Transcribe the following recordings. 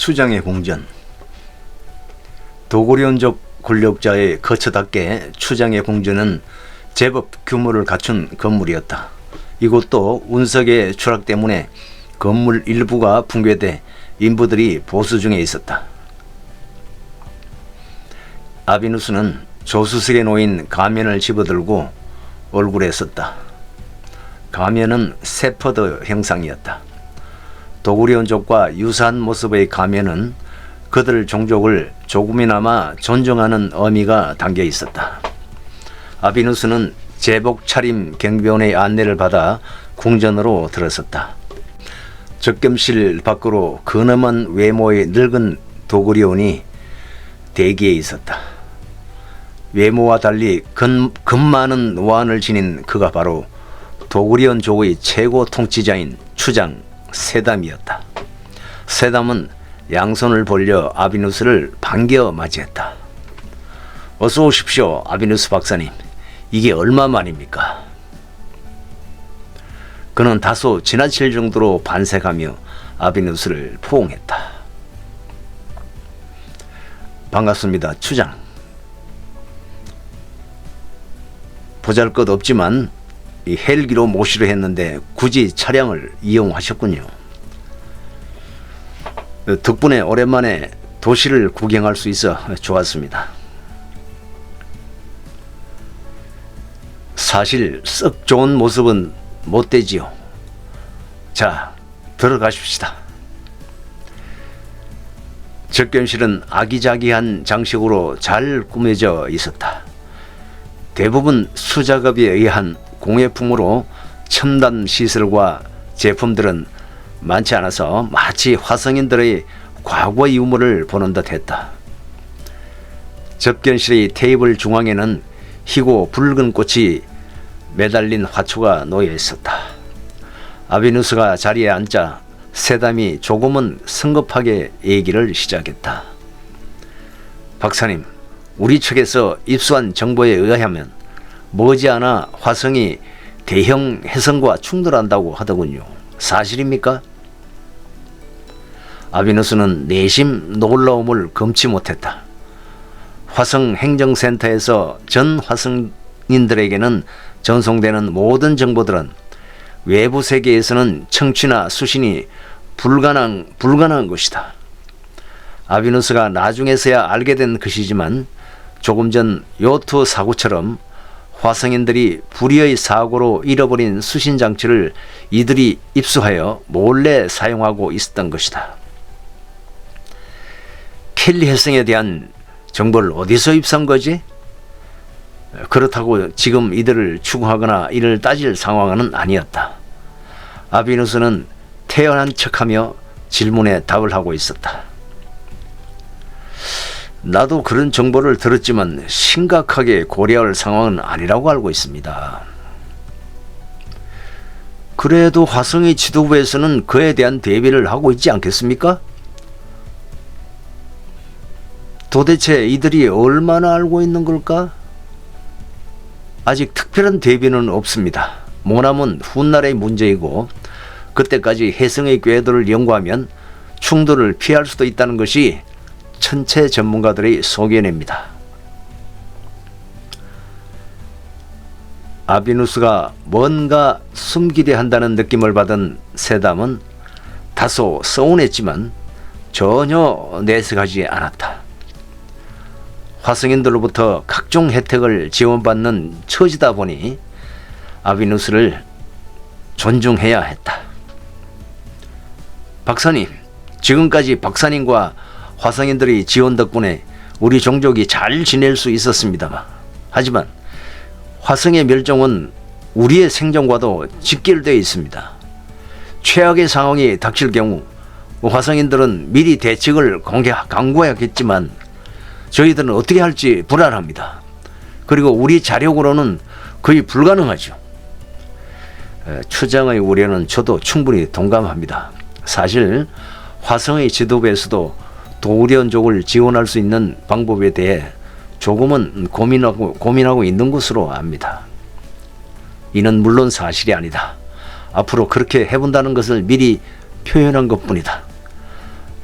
추장의 궁전. 도고려인족 권력자의 거처답게 추장의 궁전은 제법 규모를 갖춘 건물이었다. 이곳도 운석의 추락 때문에 건물 일부가 붕괴돼 인부들이 보수 중에 있었다. 아비누스는 조수석에 놓인 가면을 집어들고 얼굴에 썼다. 가면은 세퍼드 형상이었다. 도고려인족과 유사한 모습의 가면은 그들 종족을 조금이나마 존중하는 의미가 담겨 있었다. 아비누스는 제복 차림 경비원의 안내를 받아 궁전으로 들어섰다. 적겸실 밖으로 근엄한 외모의 늙은 도고려인이 대기에 있었다. 외모와 달리 근많은 완을 지닌 그가 바로 도고려인족의 최고 통치자인 추장 세담이었다. 세담은 양손을 벌려 아비누스를 반겨 맞이했다. 어서 오십시오, 아비누스 박사님. 이게 얼마 만입니까? 그는 다소 지나칠 정도로 반색하며 아비누스를 포옹했다. 반갑습니다, 추장. 보잘것없지만 이 헬기로 모시려 했는데 굳이 차량을 이용하셨군요. 덕분에 오랜만에 도시를 구경할 수 있어 좋았습니다. 사실 썩 좋은 모습은 못 되지요. 자, 들어가십시다. 적견실은 아기자기한 장식으로 잘 꾸며져 있었다. 대부분 수작업에 의한 공예품으로 첨단 시설과 제품들은 많지 않아서 마치 화성인들의 과거 유물을 보는 듯 했다. 접견실의 테이블 중앙에는 희고 붉은 꽃이 매달린 화초가 놓여 있었다. 아비누스가 자리에 앉자 세담이 조금은 성급하게 얘기를 시작했다. 박사님, 우리 측에서 입수한 정보에 의하면 머지않아 화성이 대형 해성과 충돌한다고 하더군요. 사실입니까? 아비누스는 내심 놀라움을 금치 못했다. 화성 행정센터에서 전 화성인들에게는 전송되는 모든 정보들은 외부 세계에서는 청취나 수신이 불가능한 것이다. 아비누스가 나중에서야 알게 된 것이지만 조금 전 요트 사고처럼 화성인들이 불의의 사고로 잃어버린 수신 장치를 이들이 입수하여 몰래 사용하고 있었던 것이다. 켈리 혜성에 대한 정보를 어디서 입수한 거지? 그렇다고 지금 이들을 추궁하거나 이를 따질 상황은 아니었다. 아비누스는 태연한 척하며 질문에 답을 하고 있었다. 나도 그런 정보를 들었지만 심각하게 고려할 상황은 아니라고 알고 있습니다. 그래도 화성의 지도부에서는 그에 대한 대비를 하고 있지 않겠습니까? 도대체 이들이 얼마나 알고 있는 걸까? 아직 특별한 대비는 없습니다. 모남은 훗날의 문제이고 그때까지 혜성의 궤도를 연구하면 충돌을 피할 수도 있다는 것이 천체 전문가들의 소견입니다. 아비누스가 뭔가 숨기려 한다는 느낌을 받은 세담은 다소 서운했지만 전혀 내색하지 않았다. 화성인들로부터 각종 혜택을 지원받는 처지다 보니 아비누스를 존중해야 했다. 박사님, 지금까지 박사님과 화성인들의 지원 덕분에 우리 종족이 잘 지낼 수 있었습니다. 하지만 화성의 멸종은 우리의 생존과도 직결되어 있습니다. 최악의 상황이 닥칠 경우 화성인들은 미리 대책을 강구해야겠지만 저희들은 어떻게 할지 불안합니다. 그리고 우리 자력으로는 거의 불가능하죠. 추장의 우려는 저도 충분히 동감합니다. 사실 화성의 지도부에서도 도고려인족을 지원할 수 있는 방법에 대해 조금은 고민하고 있는 것으로 압니다. 이는 물론 사실이 아니다. 앞으로 그렇게 해본다는 것을 미리 표현한 것뿐이다.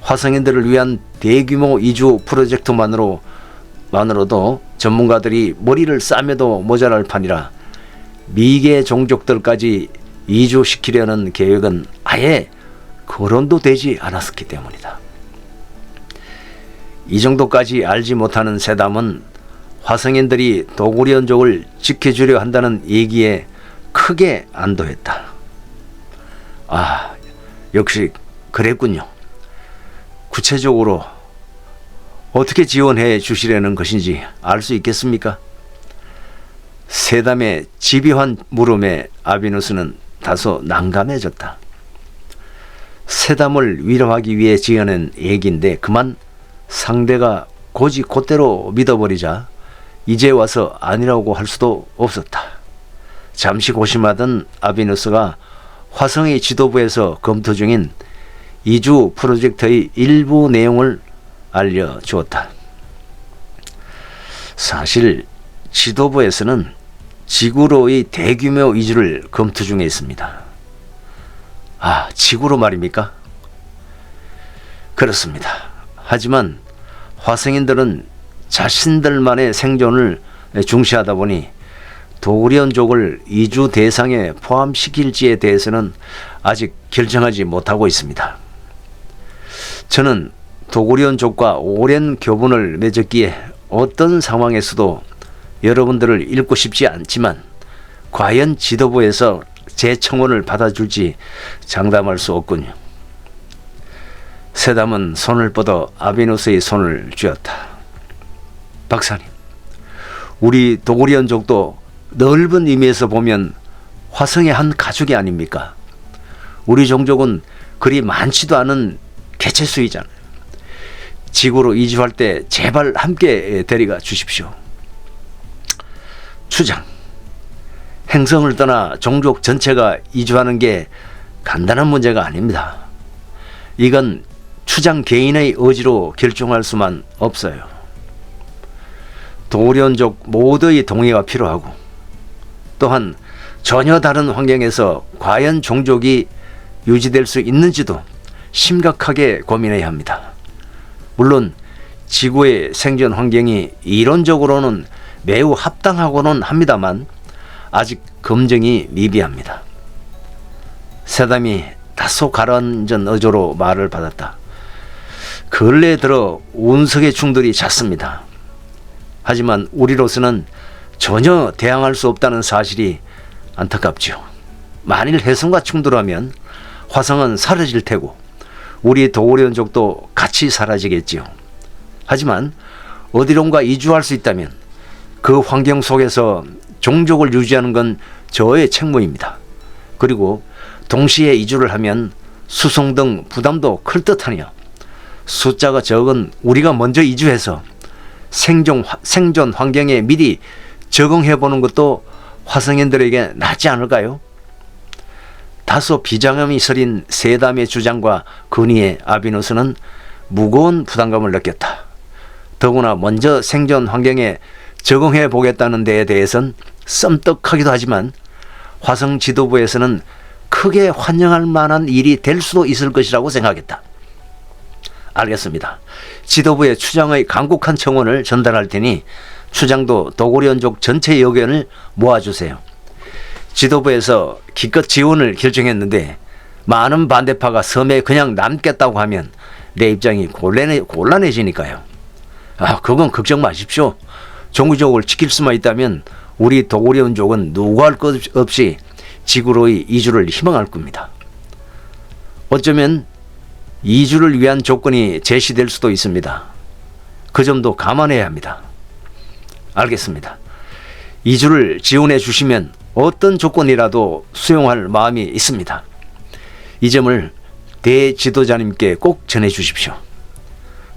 화성인들을 위한 대규모 이주 프로젝트만으로도 전문가들이 머리를 싸매도 모자랄 판이라 미개 종족들까지 이주시키려는 계획은 아예 거론도 되지 않았기 때문이다. 이 정도까지 알지 못하는 세담은 화성인들이 도구리온족을 지켜주려 한다는 얘기에 크게 안도했다. 아, 역시 그랬군요. 구체적으로 어떻게 지원해 주시려는 것인지 알 수 있겠습니까? 세담의 집요한 물음에 아비누스는 다소 난감해졌다. 세담을 위로하기 위해 지어낸 얘기인데 그만 상대가 곧대로 믿어버리자 이제 와서 아니라고 할 수도 없었다. 잠시 고심하던 아비누스가 화성의 지도부에서 검토 중인 이주 프로젝트의 일부 내용을 알려주었다. 사실 지도부에서는 지구로의 대규모 이주를 검토 중에 있습니다. 아, 지구로 말입니까? 그렇습니다. 하지만 화성인들은 자신들만의 생존을 중시하다 보니 도구리온족을 이주 대상에 포함시킬지에 대해서는 아직 결정하지 못하고 있습니다. 저는 도구리온족과 오랜 교분을 맺었기에 어떤 상황에서도 여러분들을 잃고 싶지 않지만 과연 지도부에서 제 청원을 받아줄지 장담할 수 없군요. 세담은 손을 뻗어 아비누스의 손을 쥐었다. 박사님, 우리 도구리온족도 넓은 의미에서 보면 화성의 한 가족이 아닙니까? 우리 종족은 그리 많지도 않은 개체수이잖아요. 지구로 이주할 때 제발 함께 데려가 주십시오. 추장, 행성을 떠나 종족 전체가 이주하는 게 간단한 문제가 아닙니다. 이건 추장 개인의 의지로 결정할 수만 없어요. 도구리온족 모두의 동의가 필요하고 또한 전혀 다른 환경에서 과연 종족이 유지될 수 있는지도 심각하게 고민해야 합니다. 물론 지구의 생존 환경이 이론적으로는 매우 합당하고는 합니다만 아직 검증이 미비합니다. 세담이 다소 가라앉은 어조로 말을 받았다. 근래 들어 운석의 충돌이 잦습니다. 하지만 우리로서는 전혀 대항할 수 없다는 사실이 안타깝지요. 만일 혜성과 충돌하면 화성은 사라질 테고 우리 도구리온족도 같이 사라지겠지요. 하지만 어디론가 이주할 수 있다면 그 환경 속에서 종족을 유지하는 건 저의 책무입니다. 그리고 동시에 이주를 하면 수송 등 부담도 클 듯하며 숫자가 적은 우리가 먼저 이주해서 생존 환경에 미리 적응해보는 것도 화성인들에게 낫지 않을까요? 다소 비장함이 서린 세담의 주장과 건의에 아비누스는 무거운 부담감을 느꼈다. 더구나 먼저 생존 환경에 적응해 보겠다는 데에 대해선 썸떡하기도 하지만 화성 지도부에서는 크게 환영할 만한 일이 될 수도 있을 것이라고 생각했다. 알겠습니다. 지도부에 추장의 간곡한 청원을 전달할 테니 추장도 도구리온족 전체 의견을 모아주세요. 지도부에서 기껏 지원을 결정했는데 많은 반대파가 섬에 그냥 남겠다고 하면 내 입장이 곤란해지니까요. 아, 그건 걱정 마십시오. 종교족을 지킬 수만 있다면 우리 도구리온족은 누구 할 것 없이 지구로의 이주를 희망할 겁니다. 어쩌면 이주를 위한 조건이 제시될 수도 있습니다. 그 점도 감안해야 합니다. 알겠습니다. 이주를 지원해 주시면 어떤 조건이라도 수용할 마음이 있습니다. 이 점을 대지도자님께 꼭 전해 주십시오.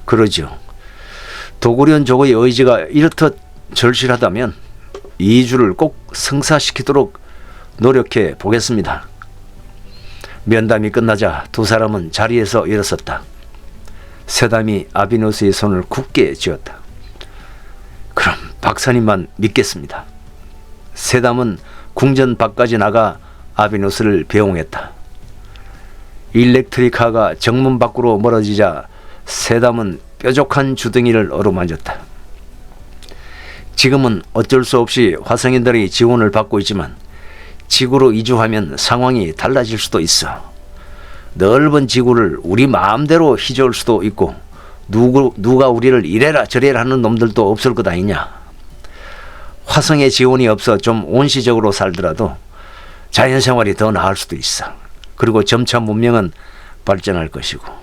그러죠. 도구리온족의 의지가 이렇듯 절실하다면 이주를 꼭 성사시키도록 노력해 보겠습니다. 면담이 끝나자 두 사람은 자리에서 일어섰다. 세담이 아비누스의 손을 굳게 쥐었다. 그럼 박사님만 믿겠습니다. 세담은 궁전 밖까지 나가 아비누스를 배웅했다. 일렉트리카가 정문 밖으로 멀어지자 세담은 뾰족한 주둥이를 어루만졌다. 지금은 어쩔 수 없이 화성인들의 지원을 받고 있지만 지구로 이주하면 상황이 달라질 수도 있어. 넓은 지구를 우리 마음대로 휘저을 수도 있고 누가 우리를 이래라 저래라 하는 놈들도 없을 것 아니냐. 화성에 지원이 없어 좀 온시적으로 살더라도 자연생활이 더 나을 수도 있어. 그리고 점차 문명은 발전할 것이고